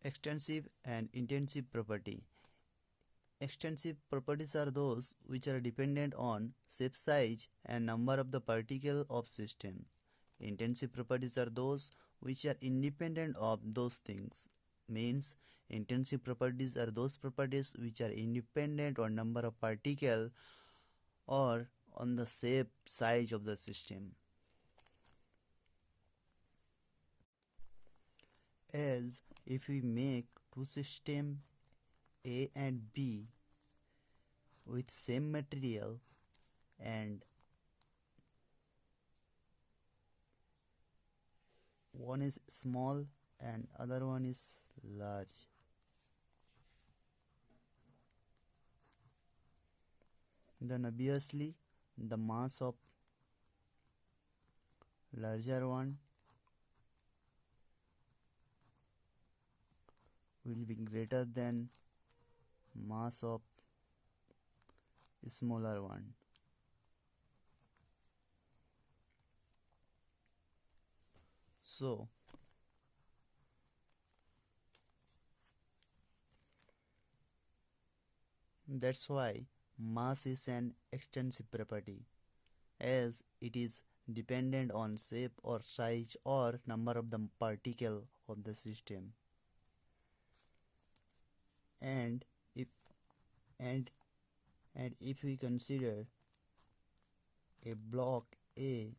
Extensive and intensive property. Extensive properties are those which are dependent on shape, size and number of the particle of system. Intensive properties are those which are independent of those things. Means intensive properties are those properties which are independent on number of particle or on the shape, size of the system. As if we make two systems A and B with same material and one is small and other one is large, then obviously the mass of larger one will be greater than mass of smaller one. So that's why mass is an extensive property, as it is dependent on shape or size or number of the particle of the system. And if and and if we consider a block A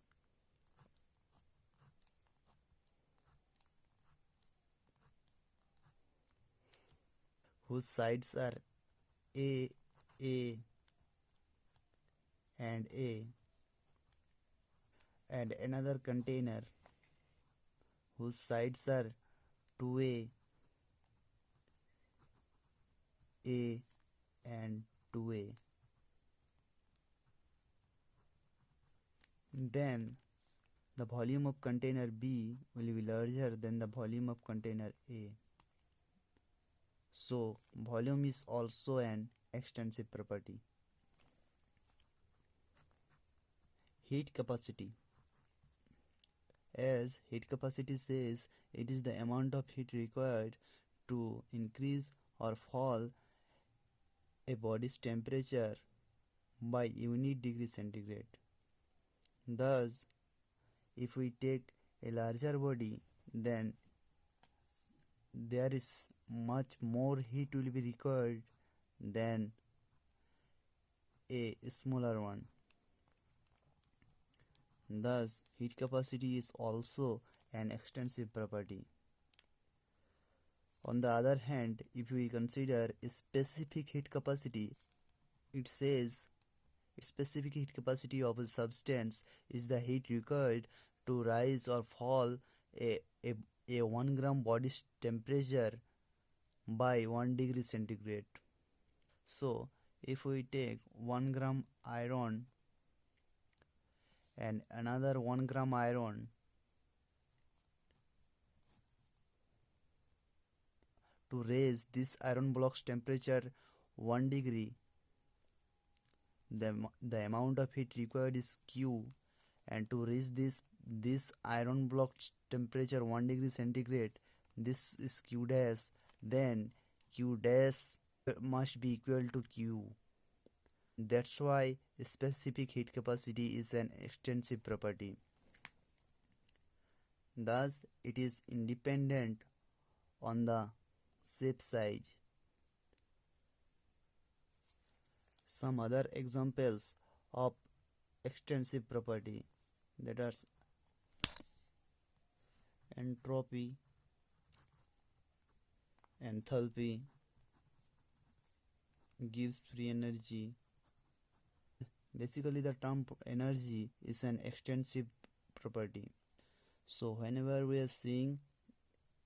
whose sides are A, A and A, and another container whose sides are 2A, A and 2A, then the volume of container B will be larger than the volume of container A. So volume is also an extensive property. Heat capacity. As heat capacity says, it is the amount of heat required to increase or fall a body's temperature by unit degree centigrade. Thus, if we take a larger body, then there is much more heat will be required than a smaller one. Thus, heat capacity is also an extensive property. On the other hand, if we consider a specific heat capacity, it says specific heat capacity of a substance is the heat required to rise or fall a 1 gram body temperature by 1 degree centigrade. So, if we take 1 gram iron and another 1 gram iron, to raise this iron block's temperature 1 degree, the amount of heat required is Q, and to raise this iron block's temperature 1 degree centigrade, this is Q dash, then Q dash must be equal to Q. That's why specific heat capacity is an extensive property. Thus, it is independent on the shape, size. Some other examples of extensive property, that are entropy, enthalpy, gives free energy. Basically, the term energy is an extensive property. So whenever we are saying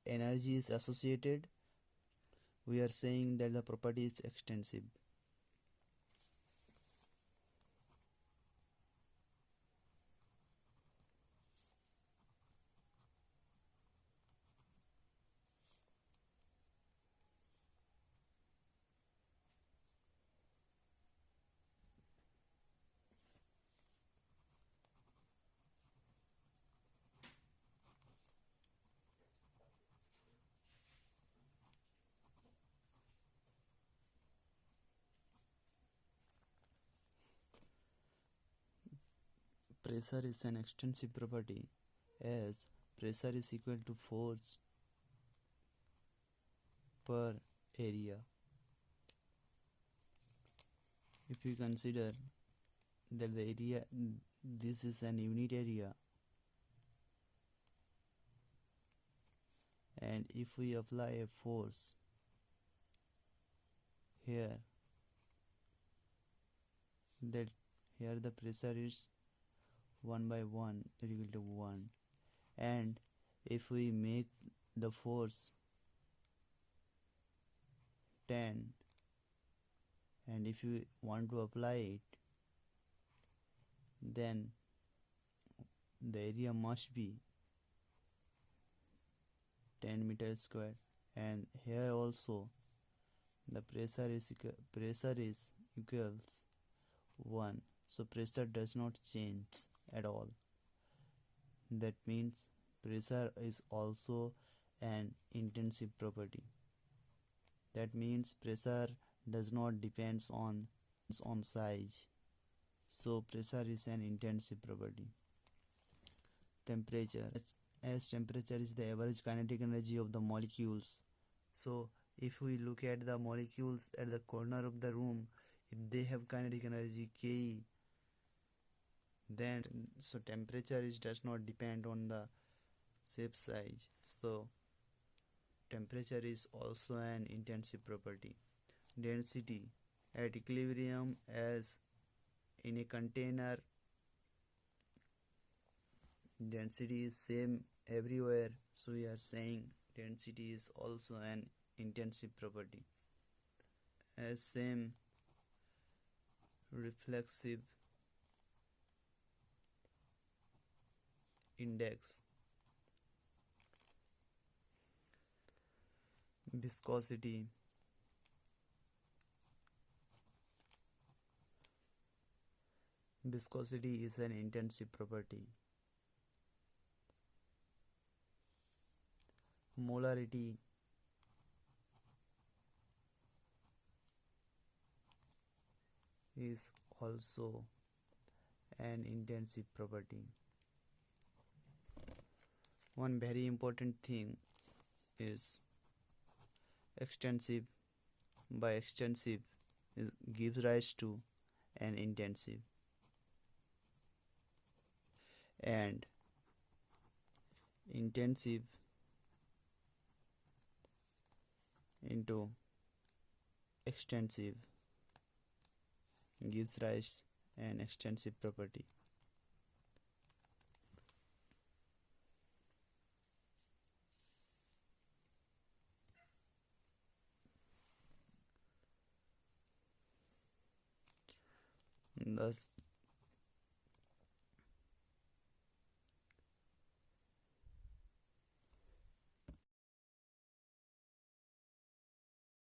energy is associated, we are saying that the property is extensive. Pressure is an extensive property as pressure is equal to force per area. If we consider that the area, this is an unit area, and if we apply a force here, that here the pressure is 1 by 1 equal to 1, and if we make the force 10, and if you want to apply it, then the area must be 10 meters square, and here also the pressure is equals 1, so pressure does not change at all. That means pressure is also an intensive property. That means pressure does not depends on size, so pressure is an intensive property. Temperature, as temperature is the average kinetic energy of the molecules, so if we look at the molecules at the corner of the room, if they have kinetic energy Ke, then so temperature does not depend on the shape size, so temperature is also an intensive property. Density, at equilibrium as in a container, density is same everywhere, so we are saying density is also an intensive property. As same reflexive index. Viscosity, viscosity is an intensive property. Molarity, is also an intensive property. One very important thing is extensive. By extensive gives rise to an intensive, and intensive into extensive gives rise an extensive property. Thus